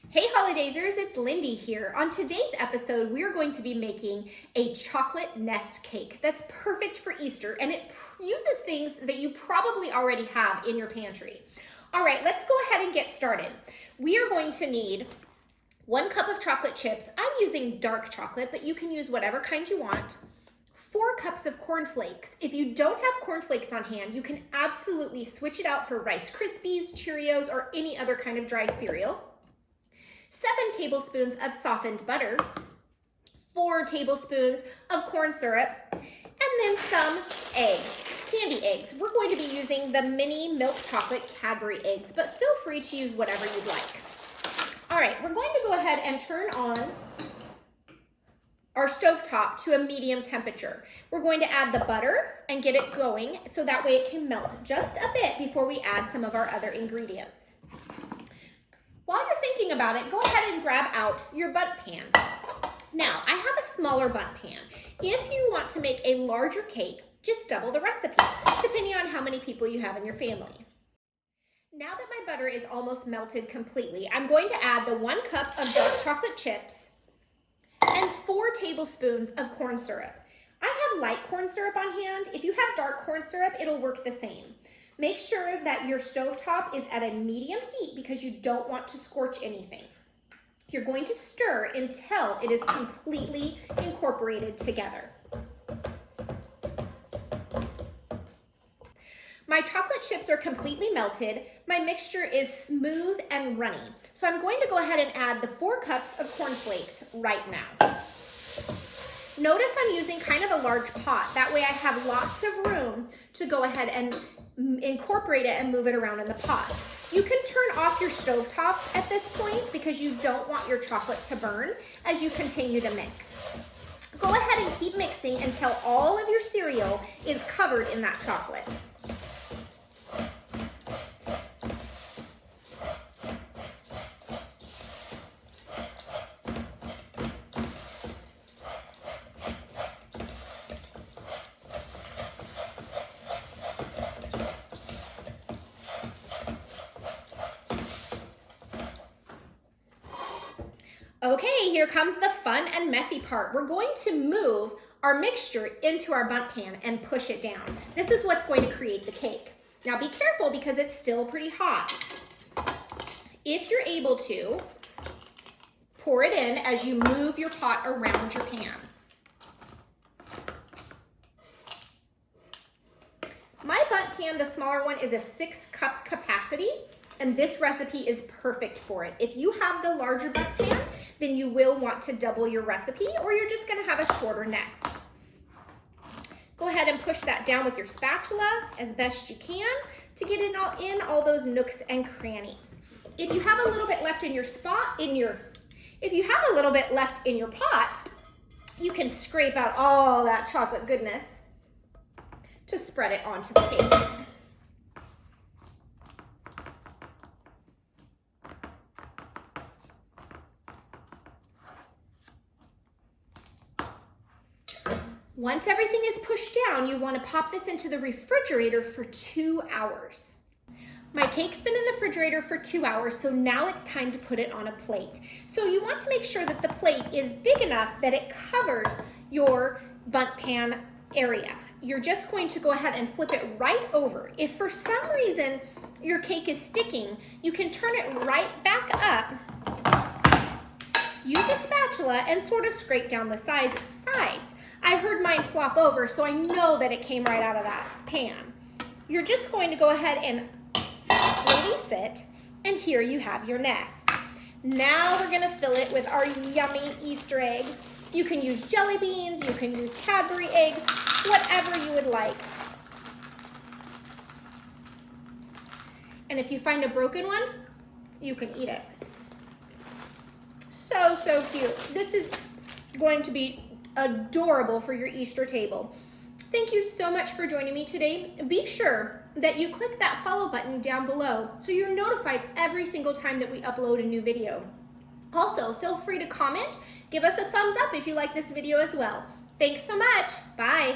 Hey Holidazers, it's Lindy here. On today's episode, we're going to be making a chocolate nest cake that's perfect for Easter, and it uses things that you probably already have in your pantry. All right, let's go ahead and get started. We are going to need 1 cup of chocolate chips. I'm using dark chocolate, but you can use whatever kind you want. 4 cups of corn flakes. If you don't have corn flakes on hand, you can absolutely switch it out for Rice Krispies, Cheerios, or any other kind of dry cereal. 7 tablespoons of softened butter, 4 tablespoons of corn syrup, and then some eggs, candy eggs. We're going to be using the mini milk chocolate Cadbury eggs, but feel free to use whatever you'd like. All right, we're going to go ahead and turn on our stovetop to a medium temperature. We're going to add the butter and get it going so that way it can melt just a bit before we add some of our other ingredients. While you're thinking about it, go ahead and grab out your bundt pan. Now, I have a smaller bundt pan. If you want to make a larger cake, just double the recipe, depending on how many people you have in your family. Now that my butter is almost melted completely, I'm going to add the 1 cup of dark chocolate chips and 4 tablespoons of corn syrup. I have light corn syrup on hand. If you have dark corn syrup, it'll work the same. Make sure that your stovetop is at a medium heat because you don't want to scorch anything. You're going to stir until it is completely incorporated together. My chocolate chips are completely melted. My mixture is smooth and runny. So I'm going to go ahead and add the 4 cups of corn flakes right now. Notice I'm using kind of a large pot. That way I have lots of room to go ahead and incorporate it and move it around in the pot. You can turn off your stovetop at this point because you don't want your chocolate to burn as you continue to mix. Go ahead and keep mixing until all of your cereal is covered in that chocolate. Okay, here comes the fun and messy part. We're going to move our mixture into our bundt pan and push it down. This is what's going to create the cake. Now be careful because it's still pretty hot. If you're able to, pour it in as you move your pot around your pan. My bundt pan, the smaller one, is a 6-cup capacity, and this recipe is perfect for it. If you have the larger bundt pan, then you will want to double your recipe, or you're just gonna have a shorter nest. Go ahead and push that down with your spatula as best you can to get it all in all those nooks and crannies. If you have a little bit left in your if you have a little bit left in your pot, you can scrape out all that chocolate goodness to spread it onto the cake. Once everything is pushed down, you want to pop this into the refrigerator for 2 hours. My cake's been in the refrigerator for 2 hours, so now it's time to put it on a plate. So you want to make sure that the plate is big enough that it covers your bundt pan area. You're just going to go ahead and flip it right over. If for some reason your cake is sticking, you can turn it right back up, use a spatula, and sort of scrape down the sides. I heard mine flop over, so I know that it came right out of that pan. You're just going to go ahead and release it, and here you have your nest. Now we're gonna fill it with our yummy Easter eggs. You can use jelly beans, you can use Cadbury eggs, whatever you would like. And if you find a broken one, you can eat it. So, so cute. This is going to be adorable for your Easter table. Thank you so much for joining me today. Be sure that you click that follow button down below so you're notified every single time that we upload a new video. Also, feel free to comment, give us a thumbs up if you like this video as well. Thanks so much. Bye.